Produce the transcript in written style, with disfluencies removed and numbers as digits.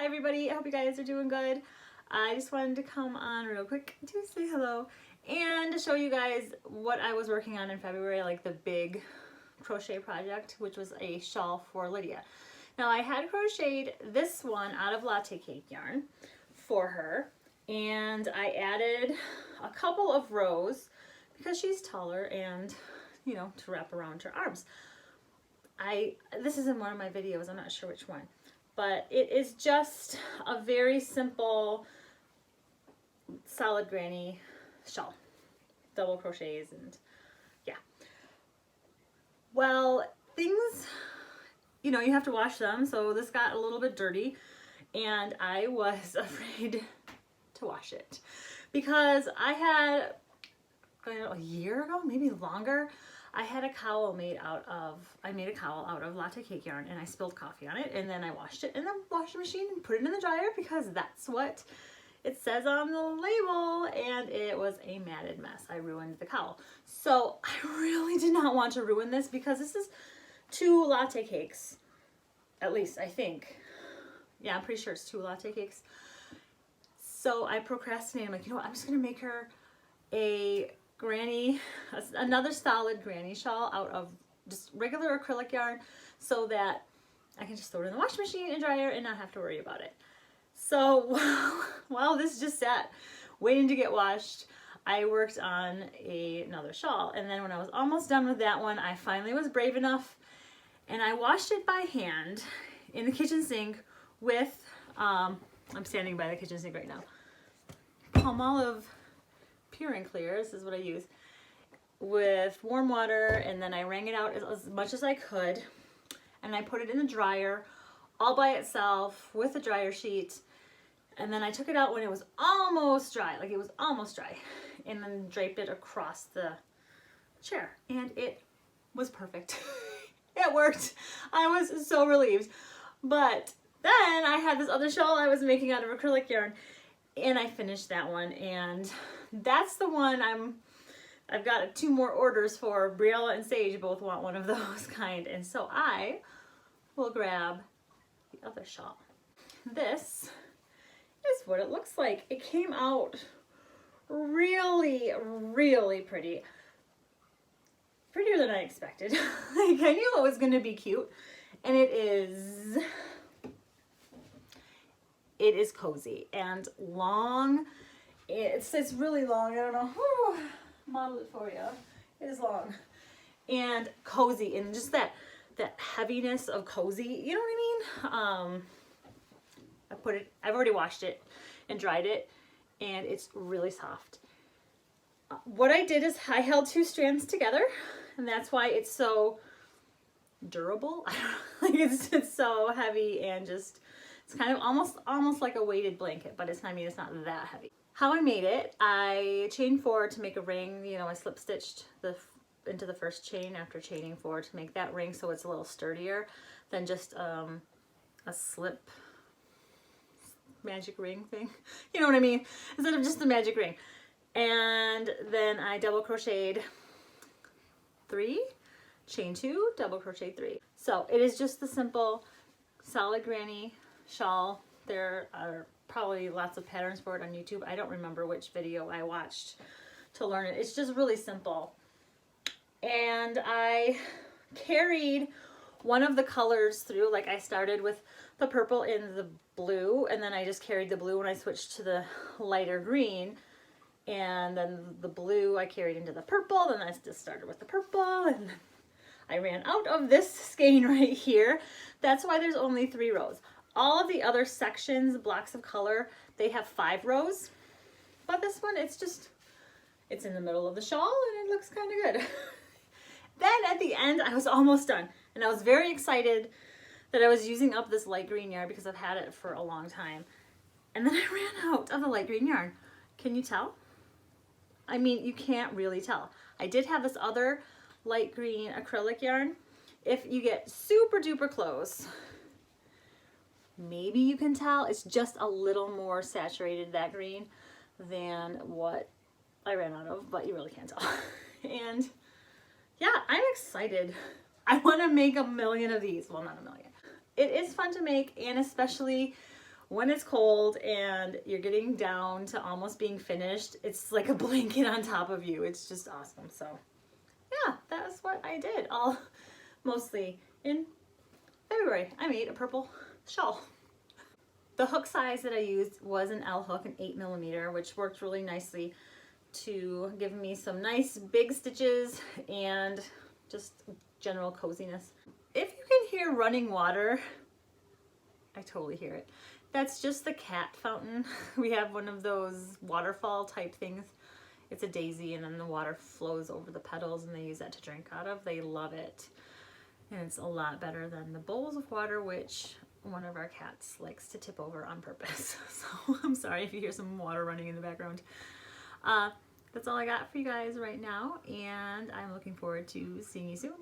Hi everybody, I hope you guys are doing good. I just wanted to come on real quick to say hello and to show you guys what I was working on in February, like the big crochet project, which was a shawl for Lydia. Now I had crocheted this one out of latte cake yarn for her, and I added a couple of rows because she's taller and, you know, to wrap around her arms. This is in one of my videos, I'm not sure which one, but it is just a very simple solid granny shawl, double crochets, and yeah. Well, things, you know, you have to wash them, so this got a little bit dirty and I was afraid to wash it because I had, a year ago, maybe longer, I had a cowl made out of, I made a cowl out of latte cake yarn and I spilled coffee on it, and then I washed it in the washing machine and put it in the dryer because that's what it says on the label, and it was a matted mess. I ruined the cowl. So I really did not want to ruin this because this is 2 latte cakes, at least I think. Yeah, I'm pretty sure it's 2 latte cakes. So I procrastinated. I'm like, you know what, I'm just gonna make her a granny, another solid granny shawl out of just regular acrylic yarn so that I can just throw it in the washing machine and dryer and not have to worry about it. So while this just sat waiting to get washed, I worked on another shawl, and then when I was almost done with that one, I finally was brave enough and I washed it by hand in the kitchen sink with, I'm standing by the kitchen sink right now, Palmolive Pure and Clear, this is what I use, with warm water, and then I wrung it out as much as I could, and I put it in the dryer all by itself with a dryer sheet, and then I took it out when it was almost dry, like it was almost dry, and then draped it across the chair, and it was perfect. It worked. I was so relieved. But then I had this other shawl I was making out of acrylic yarn, and I finished that one, and that's the one I've got 2 more orders for. Briella and Sage both want one of those kind, and so I will grab the other shawl. This is what it looks like. It came out really, really pretty. Prettier than I expected. Like, I knew it was gonna be cute, and it is cozy and long. It's really long. I don't know. Model it for you. It is long and cozy, and just that heaviness of cozy. You know what I mean? I've already washed it and dried it, and it's really soft. What I did is I held 2 strands together, and that's why it's so durable. Like it's so heavy, and just it's kind of almost like a weighted blanket, but it's not that heavy. How I made it, I chained 4 to make a ring. You know, I slip stitched into the first chain after chaining 4 to make that ring, so it's a little sturdier than just a slip magic ring thing. You know what I mean? Instead of just the magic ring. And then I double crocheted 3, chain 2, double crochet 3. So it is just the simple solid granny shawl. There are probably lots of patterns for it on YouTube. I don't remember which video I watched to learn it. It's just really simple. And I carried one of the colors through. Like, I started with the purple and the blue, and then I just carried the blue when I switched to the lighter green, and then the blue I carried into the purple. Then I just started with the purple, and I ran out of this skein right here. That's why there's only 3 rows. All of the other sections, blocks of color, they have 5 rows, but this one, it's in the middle of the shawl, and it looks kind of good. Then at the end, I was almost done, and I was very excited that I was using up this light green yarn because I've had it for a long time. And then I ran out of the light green yarn. Can you tell? I mean, you can't really tell. I did have this other light green acrylic yarn. If you get super duper close, maybe you can tell. It's just a little more saturated, that green, than what I ran out of, but you really can't tell. And yeah, I'm excited. I want to make a million of these. Well, not a million. It is fun to make, and especially when it's cold and you're getting down to almost being finished, it's like a blanket on top of you. It's just awesome. So yeah, that's what I did all mostly in February. I made a purple shawl. The hook size that I used was an L hook, an 8mm, which worked really nicely to give me some nice big stitches and just general coziness. If you can hear running water, I totally hear it. That's just the cat fountain. We have one of those waterfall type things. It's a daisy and then the water flows over the petals and they use that to drink out of. They love it. And it's a lot better than the bowls of water, which one of our cats likes to tip over on purpose. So I'm sorry if you hear some water running in the background. That's all I got for you guys right now, and I'm looking forward to seeing you soon.